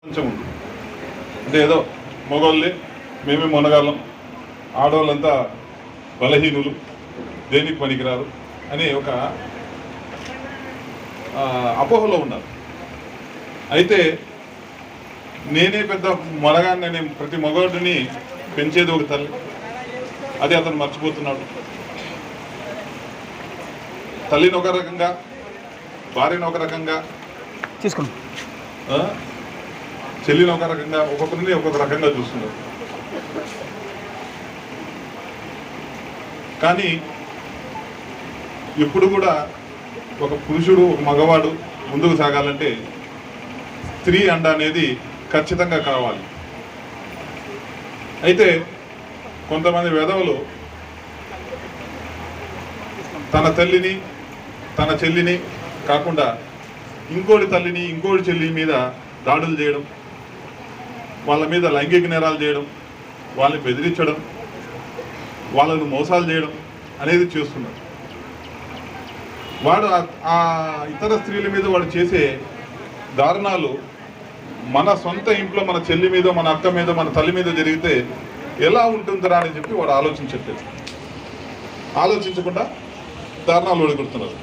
కొంచెం ఉంది. అంటే ఏదో మగవాళ్ళే మేమే మొనగాళ్ళం, ఆడవాళ్ళంతా బలహీనులు, దేనికి పనికిరారు అనే ఒక అపోహలో ఉన్నారు. అయితే నేనే పెద్ద మొనగాన్ని, ప్రతి మగవాడిని పెంచేది ఒక తల్లి, అది అతను మర్చిపోతున్నాడు. తల్లిని ఒక రకంగా, భార్యను ఒక రకంగా తీసుకున్నాం, చెల్లిని ఒక రకంగా, ఒక్కొక్కరిని ఒక్కొక్క రకంగా చూస్తున్నారు. కానీ ఎప్పుడు కూడా ఒక పురుషుడు, ఒక మగవాడు ముందుకు సాగాలంటే స్త్రీ అండ అనేది ఖచ్చితంగా కావాలి. అయితే కొంతమంది వెధవలు తన తల్లిని, తన చెల్లిని కాకుండా ఇంకోటి తల్లిని, ఇంకోటి చెల్లి మీద దాడులు చేయడం, వాళ్ళ మీద లైంగిక నేరాలు చేయడం, వాళ్ళని బెదిరించడం, వాళ్ళను మోసాలు చేయడం అనేది చేస్తున్నారు. వాడు ఆ ఇతర స్త్రీల మీద వాడు చేసే దారుణాలు మన సొంత ఇంట్లో మన చెల్లి మీద, మన అక్క మీద, మన తల్లి మీద జరిగితే ఎలా ఉంటుందిరా అని చెప్పి వాడు ఆలోచించట్లేదు. ఆలోచించకుండా దారుణాలు ఒడిగొడుతున్నారు.